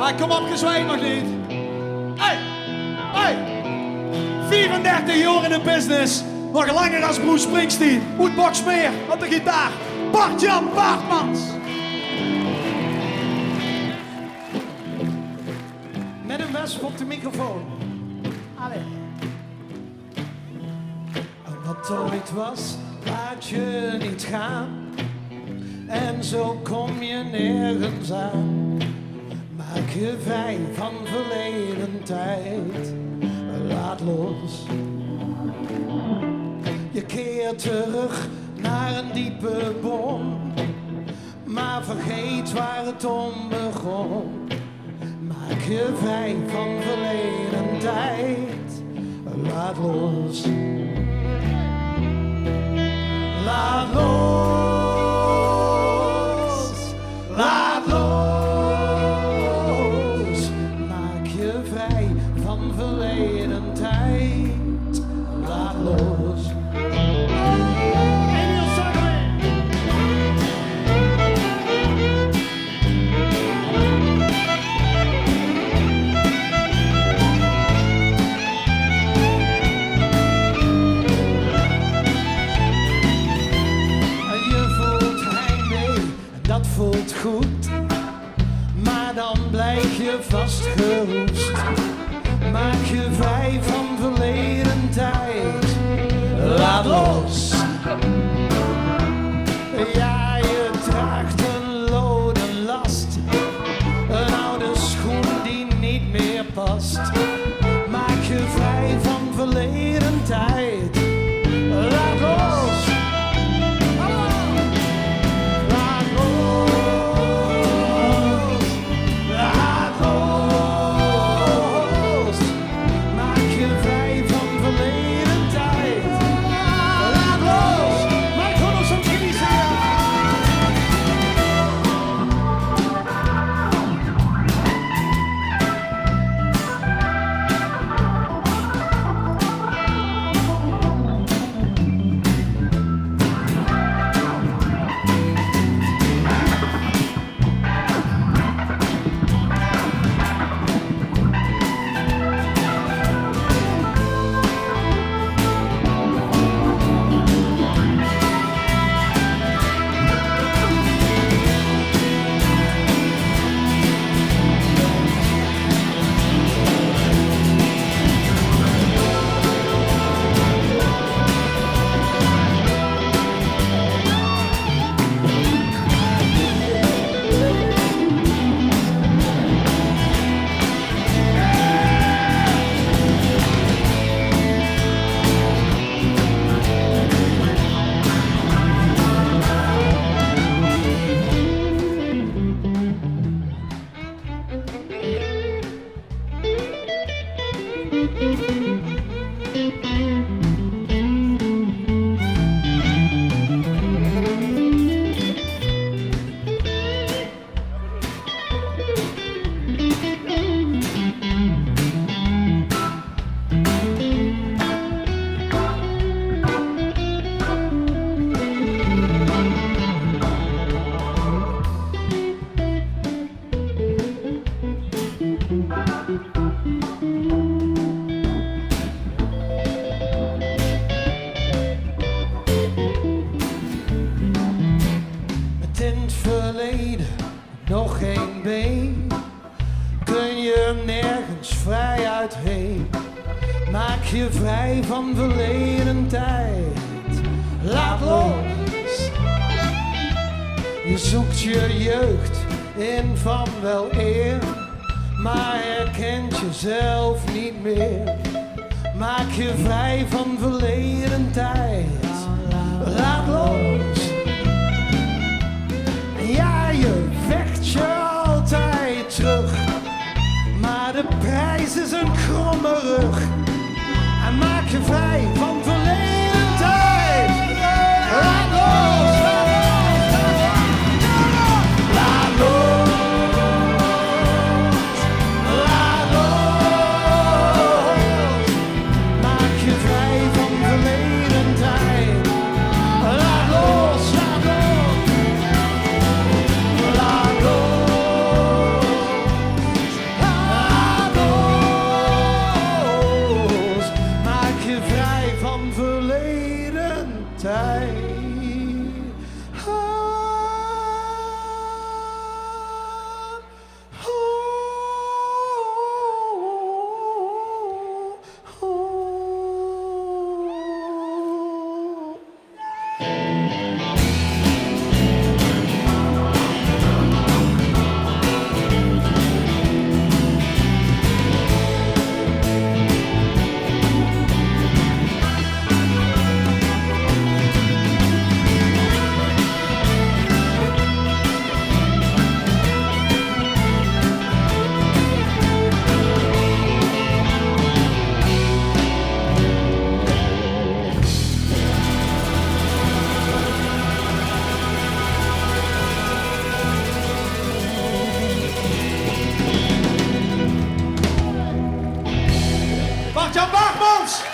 Ah, kom op, gezweet nog niet. Hey, hey. 34 jaar in de business. Nog langer als Bruce Springsteen. Oetbox meer op de gitaar. Bart-Jan Baartmans. Met een wesp op de microfoon. Allee. Wat ooit was, laat je niet gaan. En zo kom je nergens aan. Maak je vrij van verleden tijd. Laat los. Je keert terug naar een diepe bron. Maar vergeet waar het om begon. Maak je vrij van verleden tijd. Laat los. Laat los. Laat los. Maak je vrij van verleden tijd. Laat los. Voelt goed, maar dan blijf je vastgeroest. Maak je vrij van verleden tijd. Laat los. Ja, je draagt een loden last. Een oude schoen die niet meer past. Maak je vrij van verleden tijd. Laat los. Nog geen been, kun je nergens vrij uitheen. Maak je vrij van verleden tijd. Laat los. Je zoekt je jeugd in van wel eer, maar herkent jezelf niet meer. Maak je vrij van verleden tijd. Laat los. Ja, je vecht je altijd terug, maar de prijs is een kromme rug. En maak je vrij van verleden tijd. Laat los. Laat los. Laat los. Maak je vrij van verleden tijd. Laat los. Laat los. Laat los. Bart-Jan Baagmans!